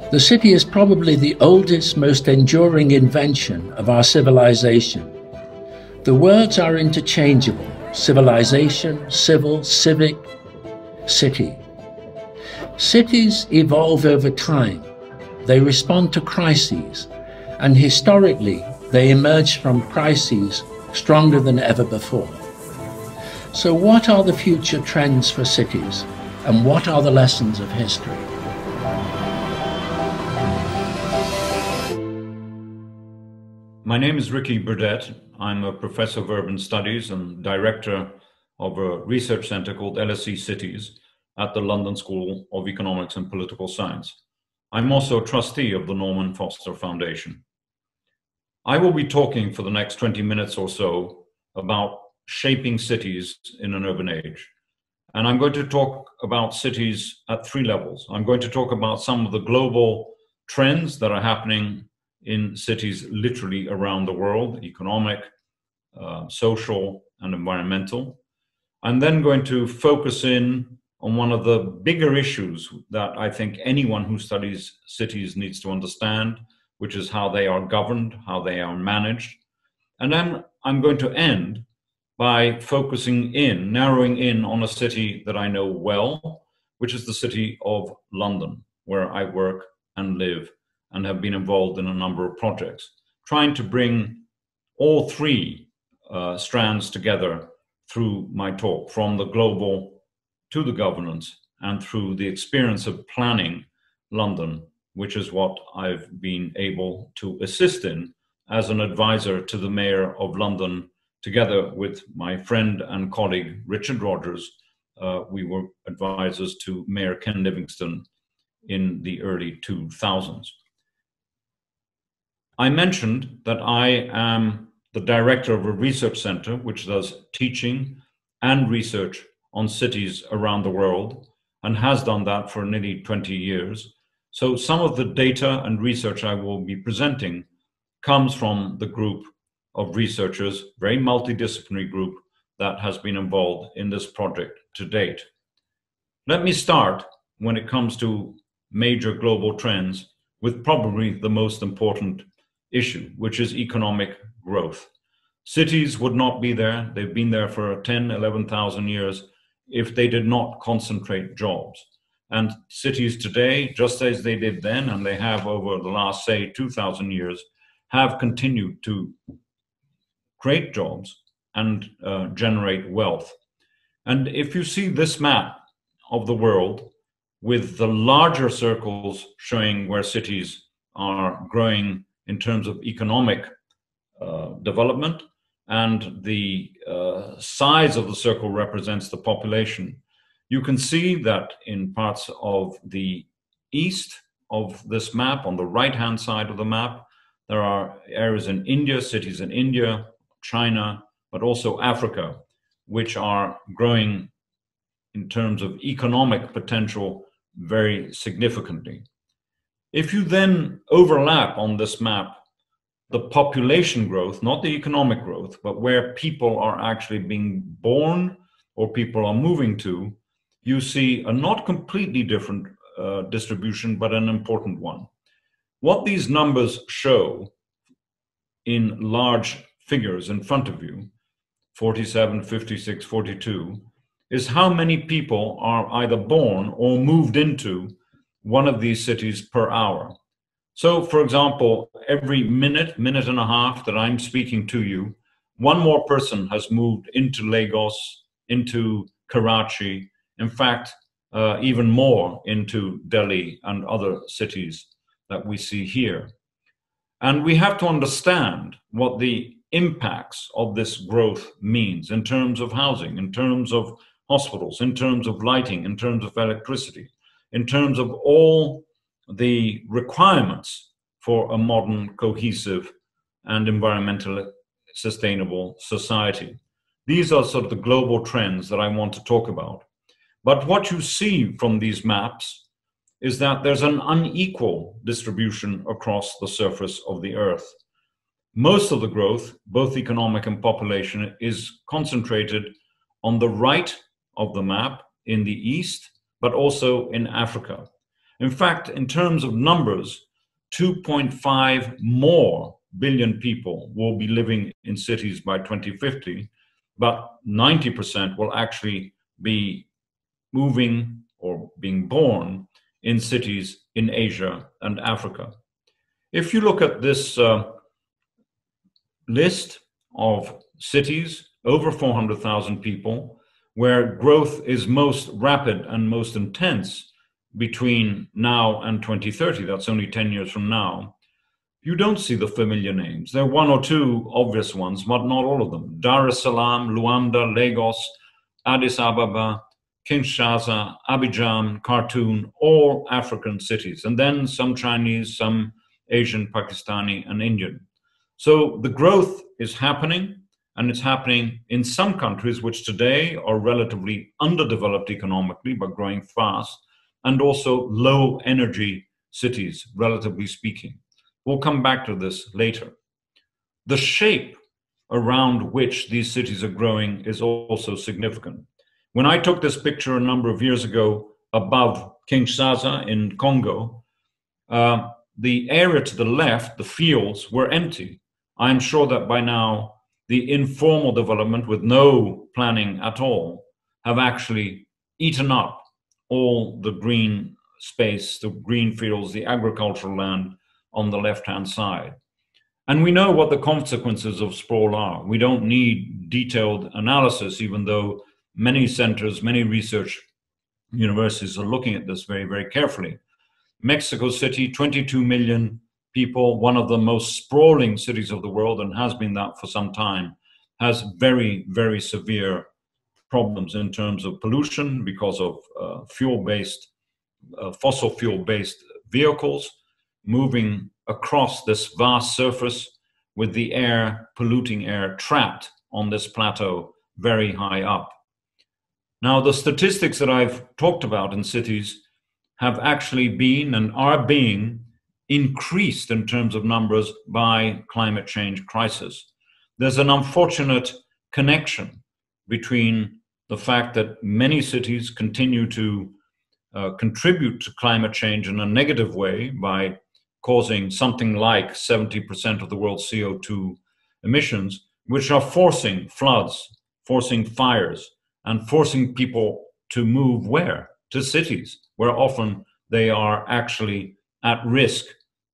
The city is probably the oldest, most enduring invention of our civilization. The words are interchangeable: civilization, civil, civic, city. Cities evolve over time. They respond to crises, and historically, they emerge from crises stronger than ever before. So what are the future trends for cities, and what are the lessons of history? My name is Burdett. I'm a professor of urban studies and director of a research center called LSE Cities at the London School of Economics and Political Science. I'm also a trustee of the Norman Foster Foundation. I will be talking for the next 20 minutes or so about shaping cities in an urban age. And I'm going to talk about cities at three levels. I'm going to talk about some of the global trends that are happening in cities literally around the world: economic, social, and environmental. I'm then going to focus in on one of the bigger issues that I think anyone who studies cities needs to understand, which is how they are governed, how they are managed. And then I'm going to end by focusing in, narrowing in on a city that I know well, which is the city of London, where I work and live and have been involved in a number of projects, trying to bring all three strands together through my talk, from the global to the governance and through the experience of planning London, which is what I've been able to assist in as an advisor to the Mayor of London, together with my friend and colleague, Richard Rogers. We were advisors to Mayor Ken Livingstone in the early 2000s. I mentioned that I am the director of a research center which does teaching and research on cities around the world, and has done that for nearly 20 years. So some of the data and research I will be presenting comes from the group of researchers, very multidisciplinary group that has been involved in this project to date. Let me start, when it comes to major global trends, with probably the most important issue, which is economic growth. Cities would not be there. They've been there for 10, 11,000 years if they did not concentrate jobs. And cities today, just as they did then, and they have over the last, say, 2,000 years, have continued to create jobs and generate wealth. And if you see this map of the world, with the larger circles showing where cities are growing in terms of economic development, and the size of the circle represents the population, you can see that in parts of the east of this map, on the right-hand side of the map, there are areas in India, cities in India, China, but also Africa, which are growing in terms of economic potential very significantly. If you then overlap on this map the population growth, not the economic growth, but where people are actually being born or people are moving to, you see a not completely different distribution, but an important one. What these numbers show in large figures in front of you, 47, 56, 42, is how many people are either born or moved into one of these cities per hour. So, for example, every minute, minute and a half that I'm speaking to you, one more person has moved into Lagos, into Karachi, in fact, even more into Delhi and other cities that we see here. And we have to understand what the impacts of this growth means in terms of housing, in terms of hospitals, in terms of lighting, in terms of electricity, in terms of all the requirements for a modern, cohesive, and environmentally sustainable society. These are sort of the global trends that I want to talk about. But what you see from these maps is that there's an unequal distribution across the surface of the Earth. Most of the growth, both economic and population, is concentrated on the right of the map in the east, but also in Africa. In fact, in terms of numbers, 2.5 more billion people will be living in cities by 2050, but 90% will actually be moving or being born in cities in Asia and Africa. If you look at this list of cities, over 400,000 people, where growth is most rapid and most intense between now and 2030, that's only 10 years from now, you don't see the familiar names. There are one or two obvious ones, but not all of them. Dar es Salaam, Luanda, Lagos, Addis Ababa, Kinshasa, Abidjan, Khartoum, all African cities, and then some Chinese, some Asian, Pakistani, and Indian. So the growth is happening, and it's happening in some countries which today are relatively underdeveloped economically but growing fast, and also low energy cities, relatively speaking. We'll come back to this later. The shape around which these cities are growing is also significant. When I took this picture a number of years ago above Kinshasa in Congo, the area to the left, the fields, were empty. I'm sure that by now the informal development with no planning at all have actually eaten up all the green space, the green fields, the agricultural land on the left-hand side. And we know what the consequences of sprawl are. We don't need detailed analysis, even though many centers, many research universities are looking at this very, very carefully. Mexico City, 22 million people, one of the most sprawling cities of the world, and has been that for some time, has very, very severe problems in terms of pollution because of fossil fuel-based vehicles moving across this vast surface with the air, polluting air, trapped on this plateau very high up. Now, the statistics that I've talked about in cities have actually been and are being increased in terms of numbers by climate change crisis. There's an unfortunate connection between the fact that many cities continue to contribute to climate change in a negative way by causing something like 70% of the world's CO2 emissions, which are forcing floods, forcing fires, and forcing people to move where? To cities, where often they are actually at risk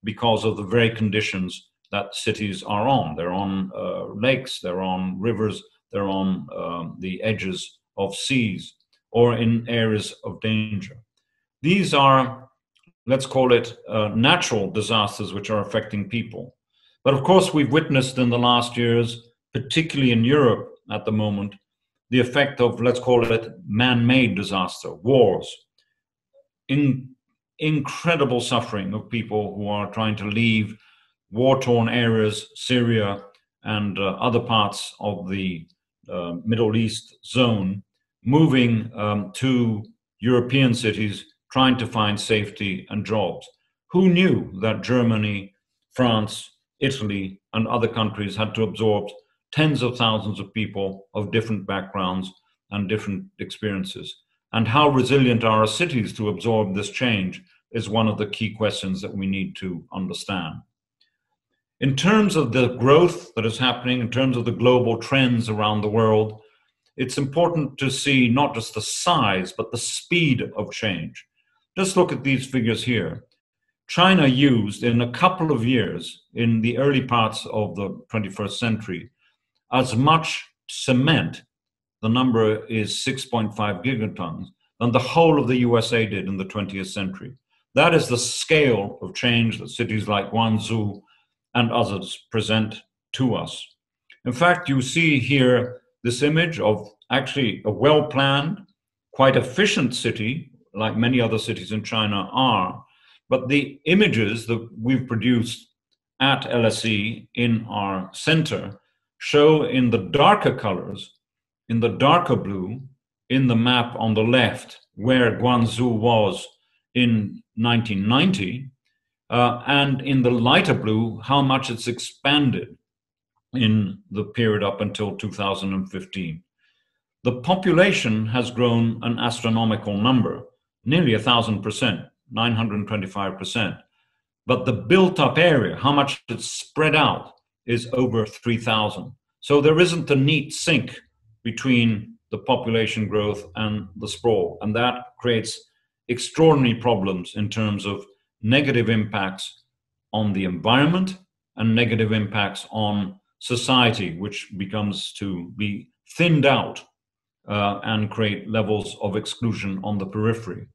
because of the very conditions that cities are on. They're on lakes, they're on rivers, they're on the edges of seas, or in areas of danger. These are, let's call it, natural disasters which are affecting people. But of course, we've witnessed in the last years, particularly in Europe at the moment, the effect of, let's call it, man-made disaster, wars, incredible suffering of people who are trying to leave war-torn areas, Syria and other parts of the Middle East zone, moving to European cities, trying to find safety and jobs. Who knew that Germany, France, Italy, and other countries had to absorb tens of thousands of people of different backgrounds and different experiences? And how resilient are our cities to absorb this change is one of the key questions that we need to understand. In terms of the growth that is happening, in terms of the global trends around the world, it's important to see not just the size, but the speed of change. Just look at these figures here. China used in a couple of years, in the early parts of the 21st century, as much cement, the number is 6.5 gigatons, than the whole of the USA did in the 20th century. That is the scale of change that cities like Guangzhou and others present to us. In fact, you see here this image of actually a well-planned, quite efficient city, like many other cities in China are, but the images that we've produced at LSE in our center show in the darker colors, in the darker blue, in the map on the left, where Guangzhou was in 1990, and in the lighter blue, how much it's expanded in the period up until 2015. The population has grown an astronomical number, nearly 1,000%. 925%. But the built up area, how much it's spread out, is over 3,000. So there isn't a neat sync between the population growth and the sprawl. And that creates extraordinary problems in terms of negative impacts on the environment and negative impacts on society, which becomes to be thinned out and create levels of exclusion on the periphery.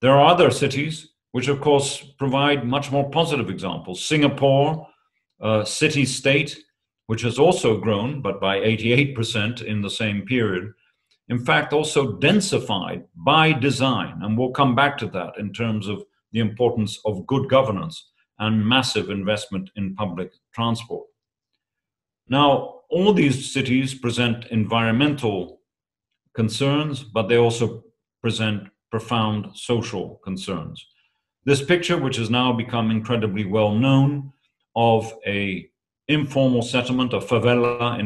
There are other cities which, of course, provide much more positive examples. Singapore, city-state, which has also grown, but by 88% in the same period, in fact, also densified by design. And we'll come back to that in terms of the importance of good governance and massive investment in public transport. Now, all these cities present environmental concerns, but they also present profound social concerns. This picture, which has now become incredibly well known, of a informal settlement, a favela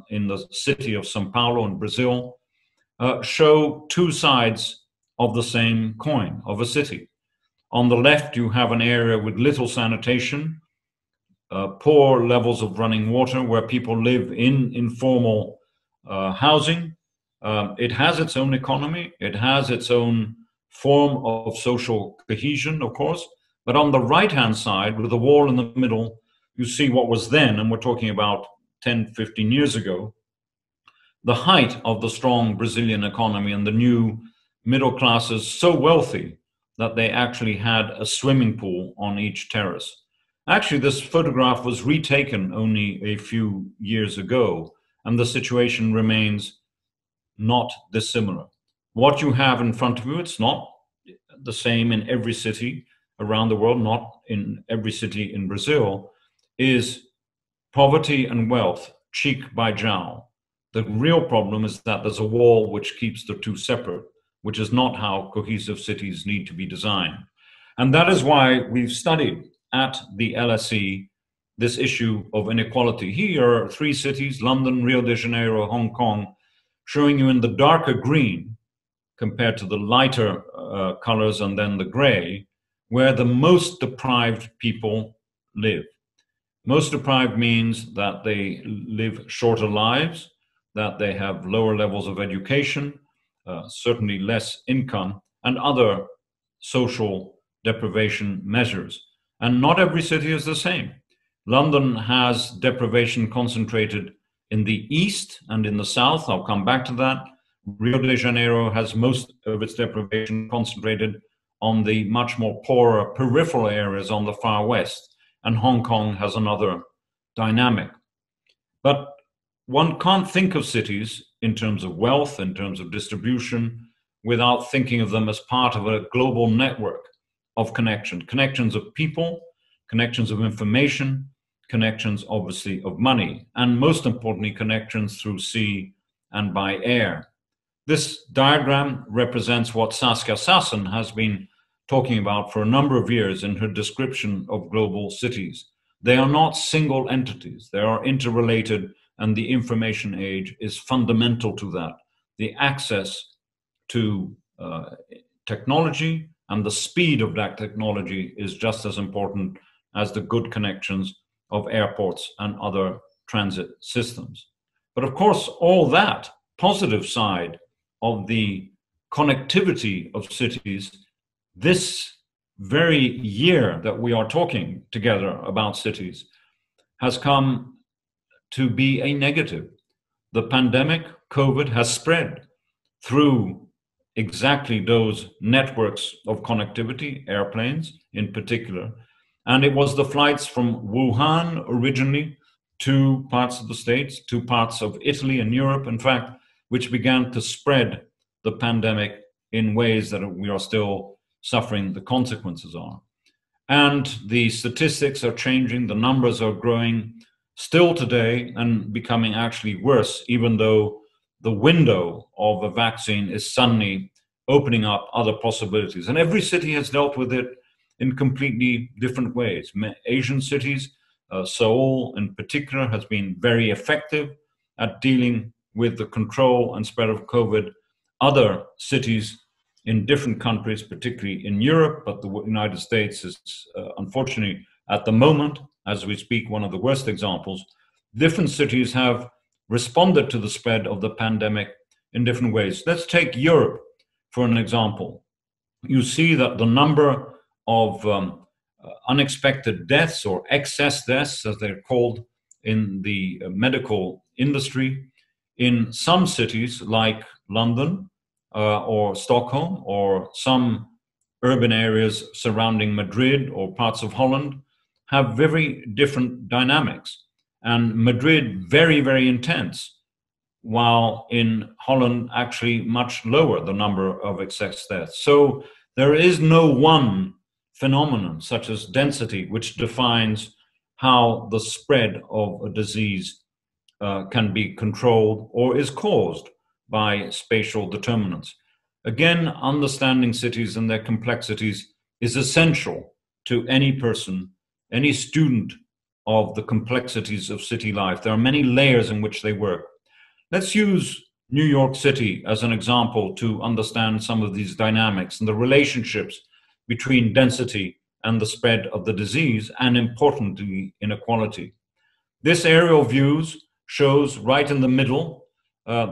in the city of São Paulo in Brazil, show two sides of the same coin of a city. On the left, you have an area with little sanitation, poor levels of running water, where people live in informal housing. It has its own economy. It has its own form of social cohesion, of course. But on the right-hand side, with the wall in the middle, you see what was then, and we're talking about 10, 15 years ago, the height of the strong Brazilian economy and the new middle classes so wealthy that they actually had a swimming pool on each terrace. Actually, this photograph was retaken only a few years ago, and the situation remains not dissimilar. What you have in front of you, it's not the same in every city around the world, not in every city in Brazil, is poverty and wealth, cheek by jowl. The real problem is that there's a wall which keeps the two separate, which is not how cohesive cities need to be designed. And that is why we've studied at the LSE this issue of inequality. Here are three cities, London, Rio de Janeiro, Hong Kong, showing you in the darker green compared to the lighter colors and then the gray, where the most deprived people live. Most deprived means that they live shorter lives, that they have lower levels of education, certainly less income, and other social deprivation measures. And not every city is the same. London has deprivation concentrated in the east and in the south. I'll come back to that. Rio de Janeiro has most of its deprivation concentrated on the much more poorer peripheral areas on the far west. And Hong Kong has another dynamic. But one can't think of cities in terms of wealth, in terms of distribution, without thinking of them as part of a global network of connections of people, connections of information, connections obviously of money, and most importantly, connections through sea and by air. This diagram represents what Saskia Sassen has been talking about for a number of years in her description of global cities. They are not single entities, they are interrelated, and the information age is fundamental to that. The access to technology and the speed of that technology is just as important as the good connections of airports and other transit systems. But of course, all that positive side of the connectivity of cities, this very year that we are talking together about cities, has come to be a negative. The pandemic, COVID, has spread through exactly those networks of connectivity, airplanes in particular. And it was the flights from Wuhan originally to parts of the States, to parts of Italy and Europe, in fact, which began to spread the pandemic in ways that we are still suffering the consequences of. And the statistics are changing, the numbers are growing still today and becoming actually worse, even though the window of a vaccine is suddenly opening up other possibilities. And every city has dealt with it in completely different ways. Asian cities, Seoul in particular, has been very effective at dealing with the control and spread of COVID. Other cities in different countries, particularly in Europe, but the United States is unfortunately at the moment, as we speak, one of the worst examples. Different cities have responded to the spread of the pandemic in different ways. Let's take Europe for an example. You see that the number of unexpected deaths, or excess deaths, as they're called in the medical industry, in some cities like London or Stockholm, or some urban areas surrounding Madrid or parts of Holland, have very different dynamics. And Madrid, very, very intense, while in Holland, actually much lower, the number of excess deaths. So there is no one phenomenon, such as density, which defines how the spread of a disease can be controlled or is caused by spatial determinants. Again, understanding cities and their complexities is essential to any person, any student of the complexities of city life. There are many layers in which they work. Let's use New York City as an example to understand some of these dynamics and the relationships between density and the spread of the disease, and importantly, inequality. This aerial views shows right in the middle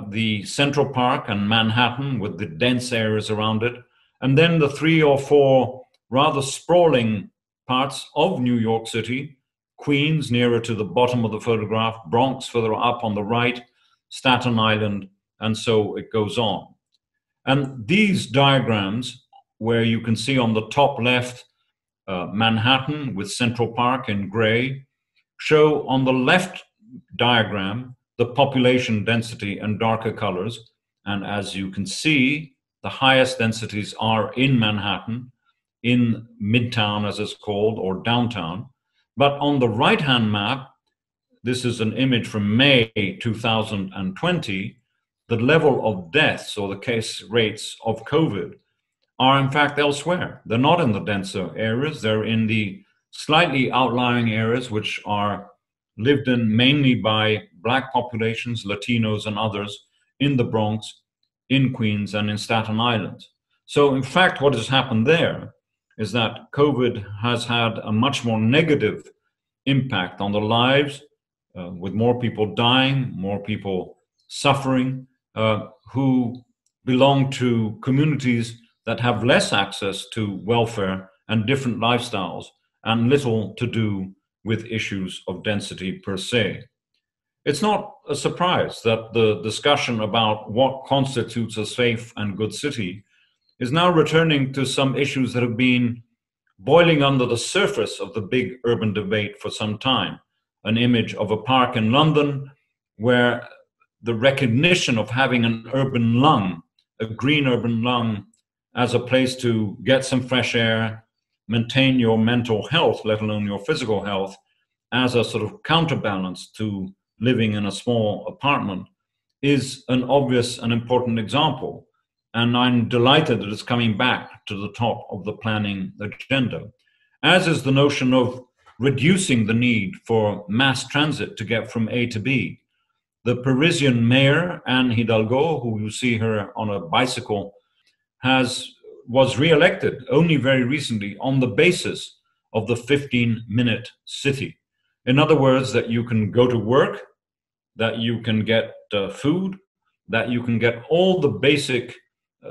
the Central Park and Manhattan with the dense areas around it, and then the 3 or 4 rather sprawling parts of New York City: Queens nearer to the bottom of the photograph, Bronx further up on the right, Staten Island, and so it goes on. And these diagrams, where you can see on the top left Manhattan with Central Park in gray, show on the left diagram the population density in darker colors. And as you can see, the highest densities are in Manhattan, in Midtown, as it's called, or downtown. But on the right-hand map, this is an image from May 2020, the level of deaths, or the case rates of COVID, are in fact elsewhere. They're not in the denser areas. They're in the slightly outlying areas, which are lived in mainly by Black populations, Latinos and others, in the Bronx, in Queens, and in Staten Island. So in fact, what has happened there is that COVID has had a much more negative impact on the lives, with more people dying, more people suffering, who belong to communities that have less access to welfare and different lifestyles, and little to do with issues of density per se. It's not a surprise that the discussion about what constitutes a safe and good city is now returning to some issues that have been boiling under the surface of the big urban debate for some time. An image of a park in London where the recognition of having an urban lung, a green urban lung, as a place to get some fresh air, maintain your mental health, let alone your physical health, as a sort of counterbalance to living in a small apartment, is an obvious and important example. And I'm delighted that it's coming back to the top of the planning agenda, as is the notion of reducing the need for mass transit to get from A to B. The Parisian mayor, Anne Hidalgo, who you see her on a bicycle, was re-elected only very recently on the basis of the 15-minute city. In other words, that you can go to work, that you can get food, that you can get all the basic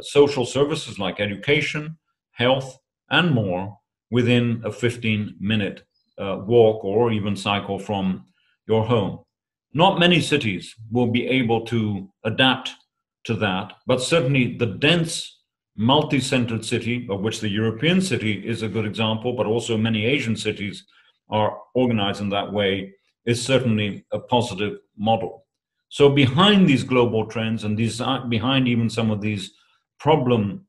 social services like education, health, and more within a 15-minute walk or even cycle from your home. Not many cities will be able to adapt to that, but certainly the dense, multi-centered city, of which the European city is a good example, but also many Asian cities are organized in that way, is certainly a positive model. So behind these global trends, and behind even some of these problem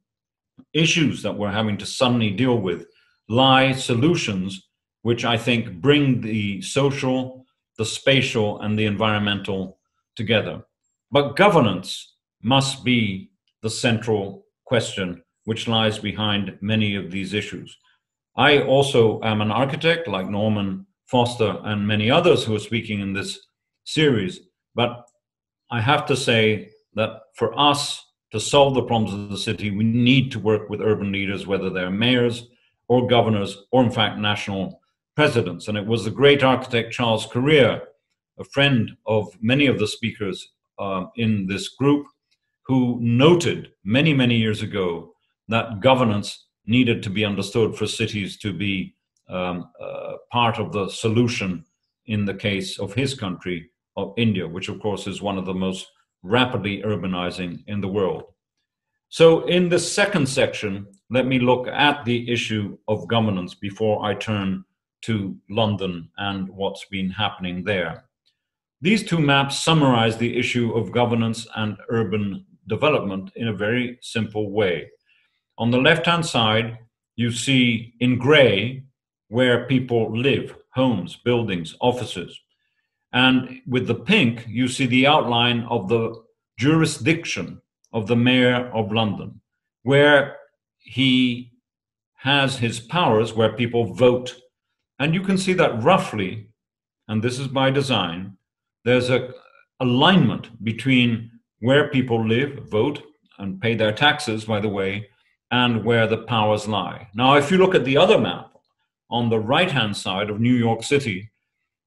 issues that we're having to suddenly deal with, lie solutions which I think bring the social, the spatial, and the environmental together. But governance must be the central question which lies behind many of these issues. I also am an architect, like Norman Foster and many others who are speaking in this series, but I have to say that for us to solve the problems of the city, we need to work with urban leaders, whether they're mayors or governors or, in fact, national presidents. And it was the great architect Charles Correa, a friend of many of the speakers in this group, who noted many, many years ago that governance needed to be understood for cities to be part of the solution in the case of his country, of India, which of course is one of the most rapidly urbanizing in the world. So in the second section, let me look at the issue of governance before I turn to London and what's been happening there. These two maps summarize the issue of governance and urban development in a very simple way. On the left-hand side, you see in gray where people live, homes, buildings, offices. And with the pink, you see the outline of the jurisdiction of the Mayor of London, where he has his powers, where people vote. And you can see that roughly, and this is by design, there's an alignment between where people live, vote, and pay their taxes, by the way, and where the powers lie. Now, if you look at the other map, on the right-hand side of New York City,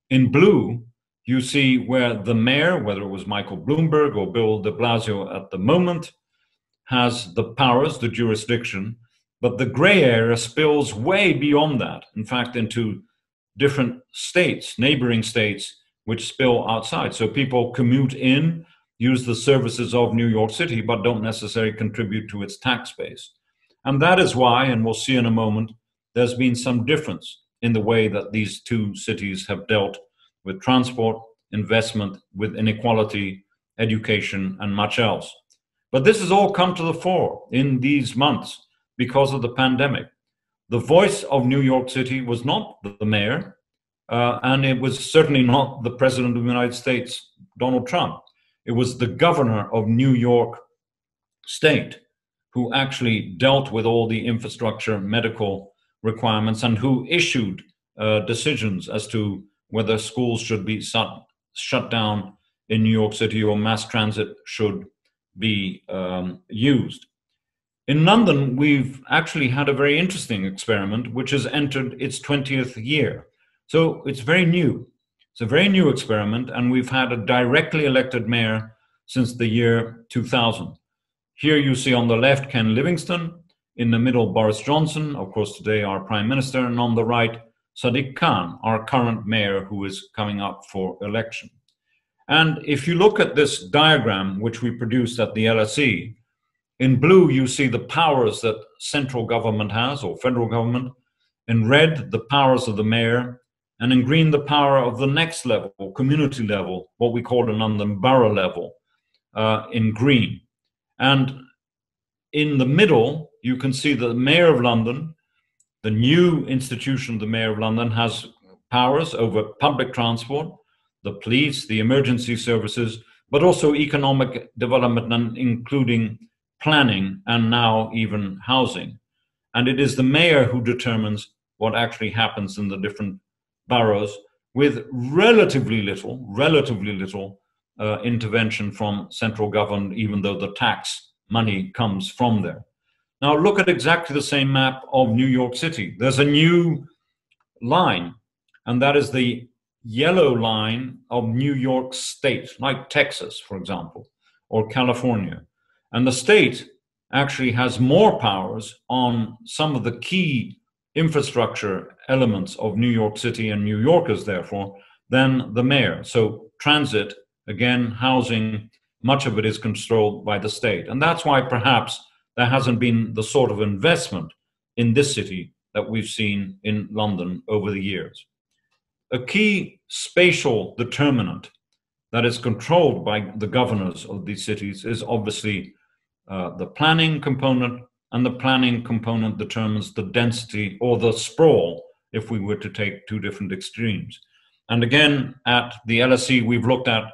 in blue, you see where the mayor, whether it was Michael Bloomberg or Bill de Blasio at the moment, has the powers, the jurisdiction, but the gray area spills way beyond that, in fact, into different states, neighboring states, which spill outside. So people commute in, use the services of New York City, but don't necessarily contribute to its tax base. And that is why, and we'll see in a moment, there's been some difference in the way that these two cities have dealt with transport, investment, with inequality, education, and much else. But this has all come to the fore in these months because of the pandemic. The voice of New York City was not the mayor, and it was certainly not the President of the United States, Donald Trump. It was the governor of New York State who actually dealt with all the infrastructure, medical requirements, and who issued decisions as to whether schools should be shut down in New York City or mass transit should be used. In London, we've actually had a very interesting experiment, which has entered its 20th year. So it's very new. It's a very new experiment, and we've had a directly elected mayor since the year 2000. Here you see on the left Ken Livingstone, in the middle Boris Johnson, of course today our Prime Minister, and on the right Sadiq Khan, our current mayor who is coming up for election. And if you look at this diagram, which we produced at the LSE, in blue you see the powers that central government has, or federal government. In red, the powers of the mayor. And in green, the power of the next level, community level, what we call in London borough level, in green. And in the middle, you can see the Mayor of London, the new institution, the Mayor of London, has powers over public transport, the police, the emergency services, but also economic development, and including planning and now even housing. And it is the mayor who determines what actually happens in the different boroughs, with relatively little intervention from central government, even though the tax money comes from there. Now look at exactly the same map of New York City. There's a new line, and that is the yellow line of New York State, like Texas, for example, or California. And the state actually has more powers on some of the key infrastructure elements of New York City and New Yorkers, therefore, than the mayor. So transit, again, housing, much of it is controlled by the state. And that's why perhaps there hasn't been the sort of investment in this city that we've seen in London over the years. A key spatial determinant that is controlled by the governors of these cities is obviously the planning component, and the planning component determines the density or the sprawl, if we were to take two different extremes. And again, at the LSE, we've looked at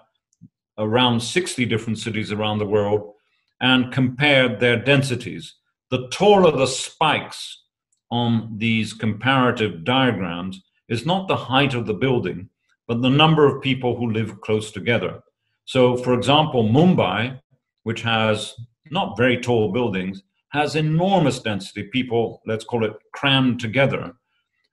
around 60 different cities around the world and compared their densities. The taller the spikes on these comparative diagrams is not the height of the building, but the number of people who live close together. So, for example, Mumbai, which has not very tall buildings, has enormous density. People, let's call it, crammed together.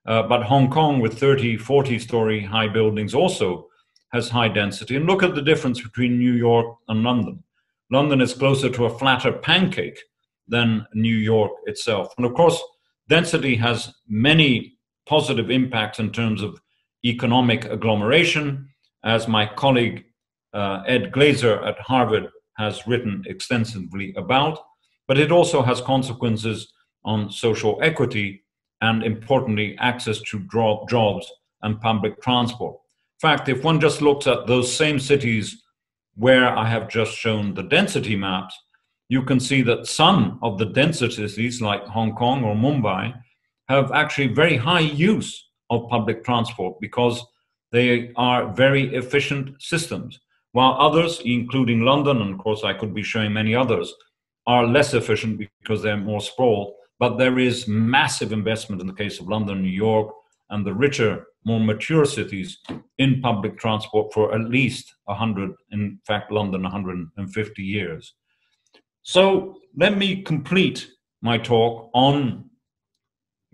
But Hong Kong, with 30, 40-story high buildings, also has high density. And look at the difference between New York and London. London is closer to a flatter pancake than New York itself. And of course, density has many positive impacts in terms of economic agglomeration, as my colleague Ed Glazer at Harvard has written extensively about, but it also has consequences on social equity and, importantly, access to jobs and public transport. In fact, if one just looks at those same cities where I have just shown the density maps, you can see that some of the denser cities like Hong Kong or Mumbai have actually very high use of public transport because they are very efficient systems, while others, including London, and of course I could be showing many others, are less efficient because they're more sprawled. But there is massive investment in the case of London, New York, and the richer, more mature cities in public transport for at least 100, in fact, London, 150 years. So let me complete my talk on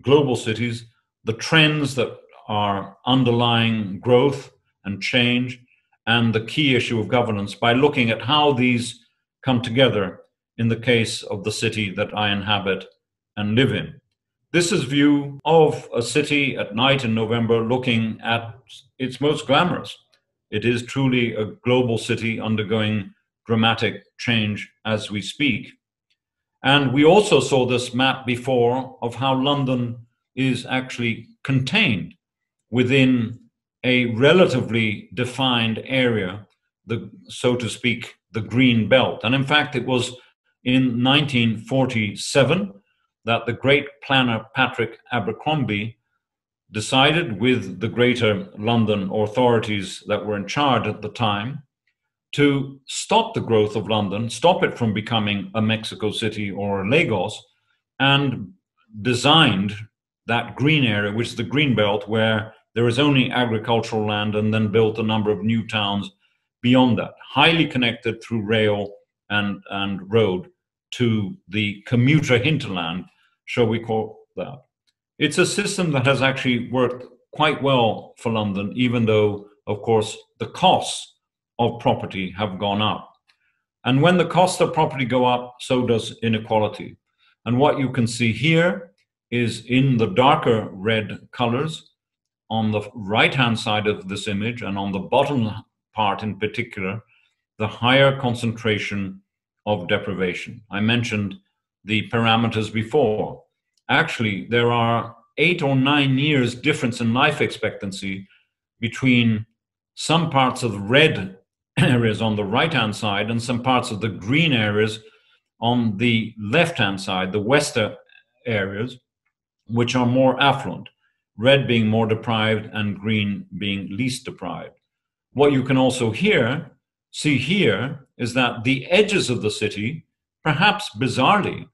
global cities, the trends that are underlying growth and change, and the key issue of governance by looking at how these come together in the case of the city that I inhabit and live in. This is a view of a city at night in November looking at its most glamorous. It is truly a global city undergoing dramatic change as we speak. And we also saw this map before of how London is actually contained within a relatively defined area, so to speak, the Green Belt. And in fact, it was in 1947 that the great planner Patrick Abercrombie decided with the Greater London authorities that were in charge at the time to stop the growth of London, stop it from becoming a Mexico City or a Lagos, and designed that green area, which is the Green Belt, where there is only agricultural land, and then built a number of new towns beyond that, highly connected through rail and road to the commuter hinterland, shall we call that. It's a system that has actually worked quite well for London, even though, of course, the costs of property have gone up. And when the costs of property go up, so does inequality. And what you can see here is in the darker red colors on the right-hand side of this image, and on the bottom part in particular, the higher concentration of deprivation. I mentioned the parameters before. Actually, there are 8 or 9 years difference in life expectancy between some parts of the red areas on the right-hand side and some parts of the green areas on the left-hand side, the western areas, which are more affluent, red being more deprived and green being least deprived. What you can also see here is that the edges of the city, perhaps bizarrely,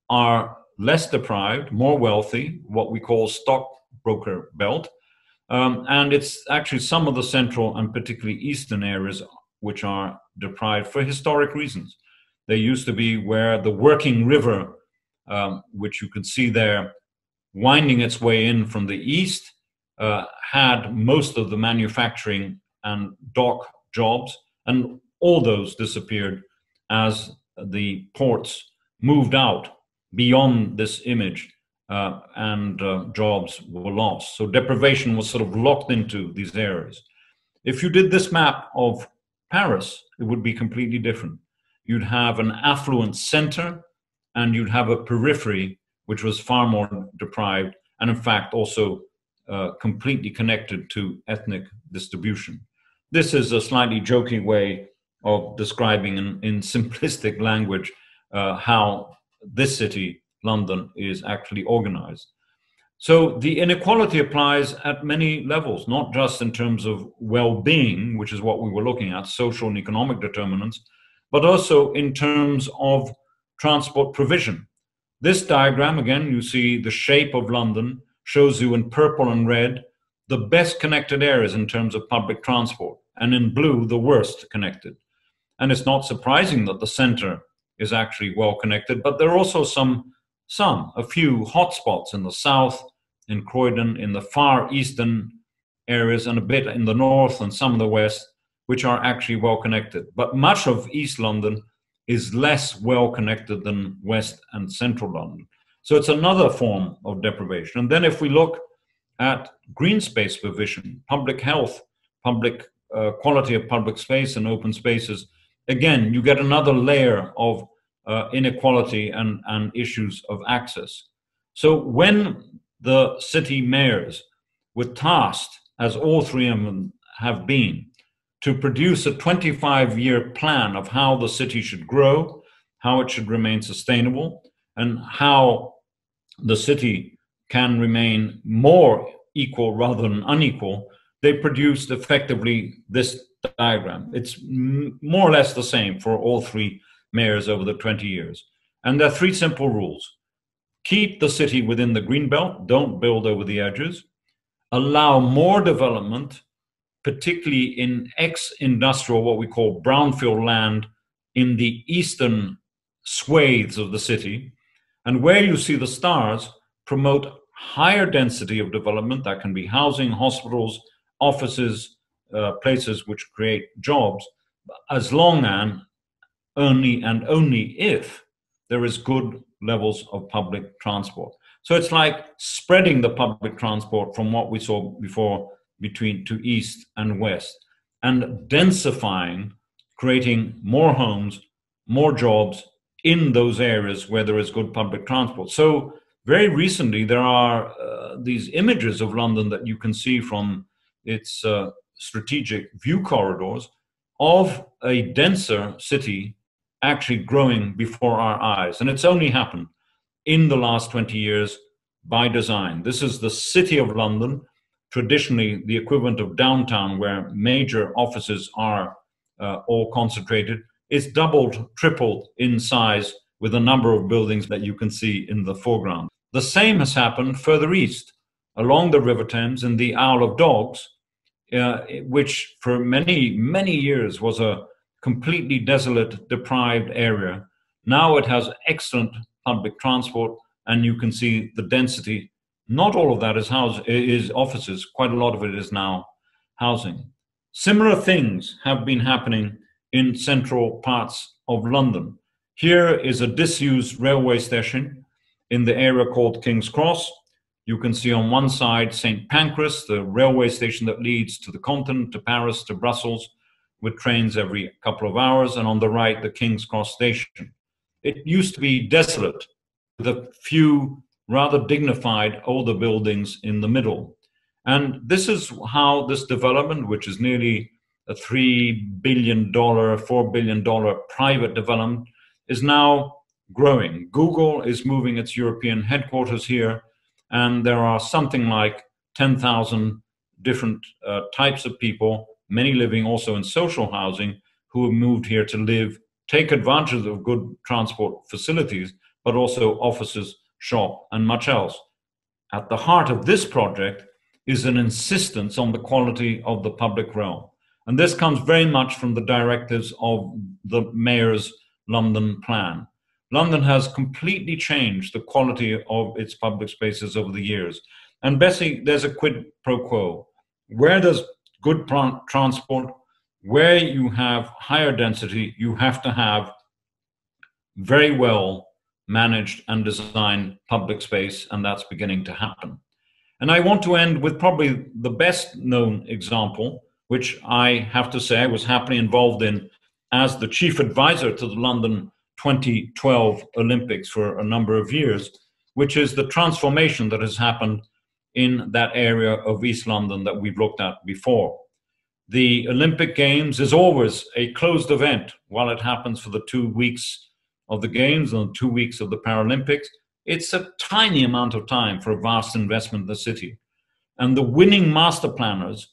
are less deprived, more wealthy, what we call stockbroker belt. And it's actually some of the central and particularly eastern areas which are deprived for historic reasons. They used to be where the working river, which you can see there, winding its way in from the east, had most of the manufacturing and dock jobs, and all those disappeared as the ports moved out beyond this image, and jobs were lost. So deprivation was sort of locked into these areas. If you did this map of Paris, it would be completely different. You'd have an affluent center, and you'd have a periphery which was far more deprived, and in fact also completely connected to ethnic distribution. This is a slightly joking way of describing in simplistic language how this city, London, is actually organized. So the inequality applies at many levels, not just in terms of well-being, which is what we were looking at, social and economic determinants, but also in terms of transport provision. This diagram, again, you see the shape of London, shows you in purple and red the best connected areas in terms of public transport, and in blue, the worst connected. And it's not surprising that the center is actually well connected, but there are also a few hotspots in the south, in Croydon, in the far eastern areas, and a bit in the north and some of the west, which are actually well connected. But much of East London is less well connected than West and Central London. So it's another form of deprivation. And then if we look at green space provision, public health, public quality of public space and open spaces, again, you get another layer of inequality and issues of access. So when the city mayors were tasked, as all three of them have been, to produce a 25-year plan of how the city should grow, how it should remain sustainable, and how the city can remain more equal rather than unequal, they produced effectively this diagram. It's more or less the same for all three mayors over the 20 years. And there are three simple rules. Keep the city within the green belt, don't build over the edges. Allow more development, particularly in ex-industrial, what we call brownfield land, in the eastern swathes of the city. And where you see the stars, promote higher density of development. That can be housing, hospitals, offices, places which create jobs, as long as only if there is good levels of public transport. So it's like spreading the public transport from what we saw before to east and west, and densifying, creating more homes, more jobs in those areas where there is good public transport. So very recently, there are these images of London that you can see from its strategic view corridors of a denser city actually growing before our eyes. And it's only happened in the last 20 years by design. This is the City of London, traditionally the equivalent of downtown, where major offices are all concentrated. It's doubled, tripled in size with a number of buildings that you can see in the foreground. The same has happened further east, along the River Thames in the Isle of Dogs, which for many, many years was a completely desolate, deprived area. Now it has excellent public transport, and you can see the density. Not all of that is offices. Quite a lot of it is now housing. Similar things have been happening in central parts of London. Here is a disused railway station in the area called King's Cross. You can see on one side St. Pancras, the railway station that leads to the continent, to Paris, to Brussels, with trains every couple of hours, and on the right, the King's Cross station. It used to be desolate, with a few rather dignified older buildings in the middle. And this is how this development, which is nearly a $3 billion, $4 billion private development, is now growing. Google is moving its European headquarters here, and there are something like 10,000 different types of people, many living also in social housing, who have moved here to live, take advantage of good transport facilities, but also offices, shop, and much else. At the heart of this project is an insistence on the quality of the public realm. And this comes very much from the directives of the mayor's London plan. London has completely changed the quality of its public spaces over the years. And Bessie, there's a quid pro quo. Where there's good transport, where you have higher density, you have to have very well managed and designed public space, and that's beginning to happen. And I want to end with probably the best known example, which I have to say I was happily involved in as the chief advisor to the London 2012 Olympics for a number of years, which is the transformation that has happened in that area of East London that we've looked at before. The Olympic Games is always a closed event while it happens for the 2 weeks of the Games and 2 weeks of the Paralympics. It's a tiny amount of time for a vast investment in the city. And the winning master planners,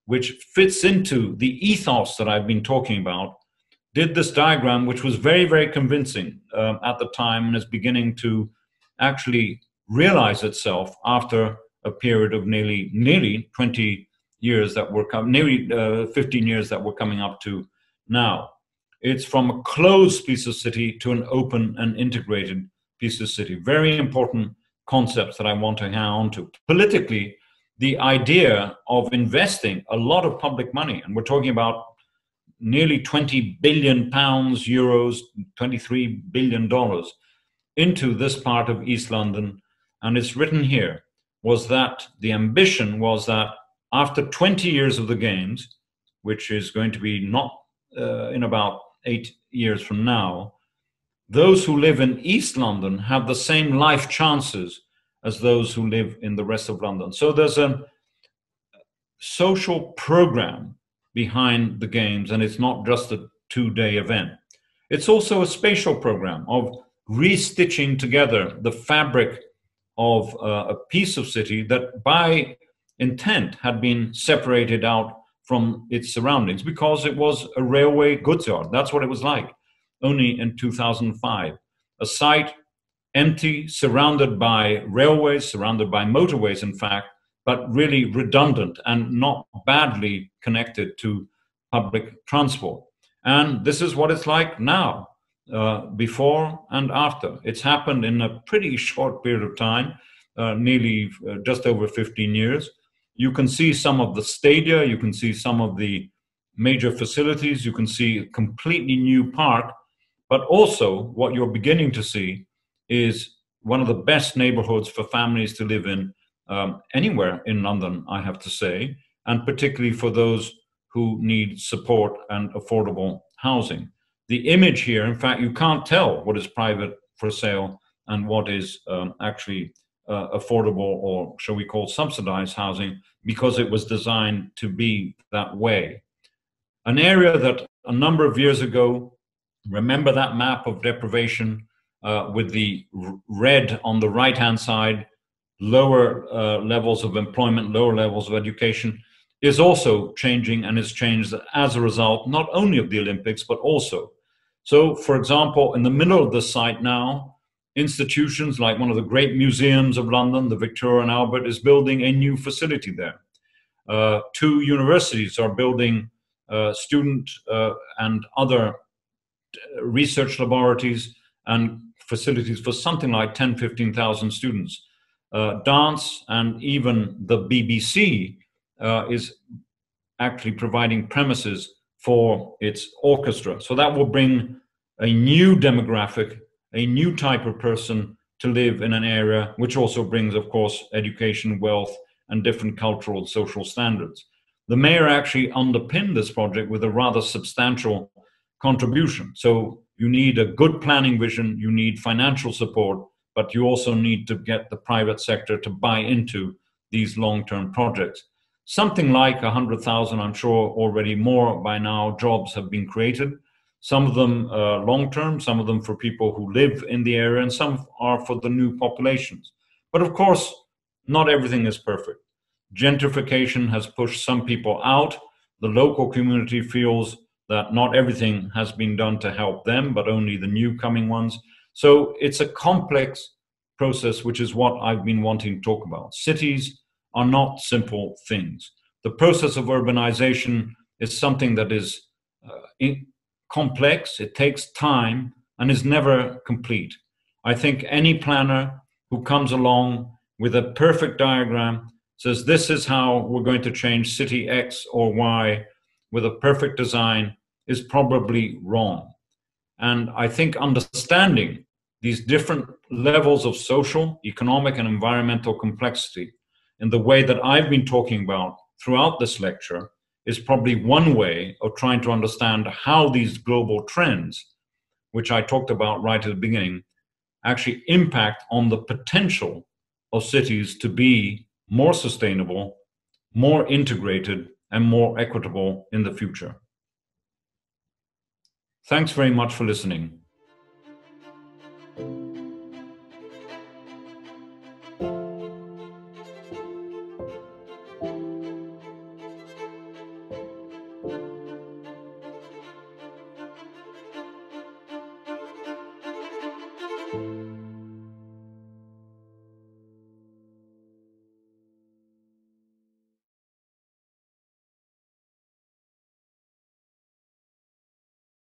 which fits into the ethos that I've been talking about, did this diagram, which was very, very convincing at the time and is beginning to actually realize itself after a period of nearly 20 years that were nearly 15 years that we're coming up to now. It's from a closed piece of city to an open and integrated piece of city. Very important concepts that I want to hang on to. Politically, the idea of investing a lot of public money, and we're talking about nearly 20 billion pounds, euros, $23 billion into this part of East London, and it's written here, was that the ambition was that after 20 years of the Games, which is going to be not in about 8 years from now, those who live in East London have the same life chances as those who live in the rest of London. So there's a social program behind the Games, and it's not just a 2-day event. It's also a spatial program of restitching together the fabric of a piece of city that by intent had been separated out from its surroundings because it was a railway goods yard. That's what it was like, only in 2005. A site empty, surrounded by railways, surrounded by motorways, in fact, but really redundant and not badly connected to public transport. And this is what it's like now, before and after. It's happened in a pretty short period of time, nearly just over 15 years. You can see some of the stadia, you can see some of the major facilities, you can see a completely new park, but also what you're beginning to see is one of the best neighborhoods for families to live in anywhere in London, I have to say, and particularly for those who need support and affordable housing. The image here, in fact, you can't tell what is private for sale and what is actually affordable, or shall we call subsidized housing, because it was designed to be that way. An area that a number of years ago, remember that map of deprivation with the red on the right-hand side, lower levels of employment, lower levels of education, is also changing, and is changed as a result, not only of the Olympics, but also. So, for example, in the middle of the site now, institutions like one of the great museums of London, the Victoria and Albert, is building a new facility there. 2 universities are building student and other research laboratories and facilities for something like 10, 15,000 students. Dance, and even the BBC is actually providing premises for its orchestra. So that will bring a new demographic, a new type of person to live in an area, which also brings, of course, education, wealth, and different cultural and social standards. The mayor actually underpinned this project with a rather substantial contribution. So you need a good planning vision, you need financial support, but you also need to get the private sector to buy into these long-term projects. Something like 100,000, I'm sure already more by now, jobs have been created. Some of them long-term, some of them for people who live in the area, and some are for the new populations. But of course, not everything is perfect. Gentrification has pushed some people out. The local community feels that not everything has been done to help them, but only the new coming ones. So it's a complex process, which is what I've been wanting to talk about. Cities are not simple things. The process of urbanization is something that is complex, it takes time, and is never complete. I think any planner who comes along with a perfect diagram says this is how we're going to change city X or Y with a perfect design is probably wrong. And I think understanding these different levels of social, economic, and environmental complexity in the way that I've been talking about throughout this lecture is probably one way of trying to understand how these global trends, which I talked about right at the beginning, actually impact on the potential of cities to be more sustainable, more integrated, and more equitable in the future. Thanks very much for listening.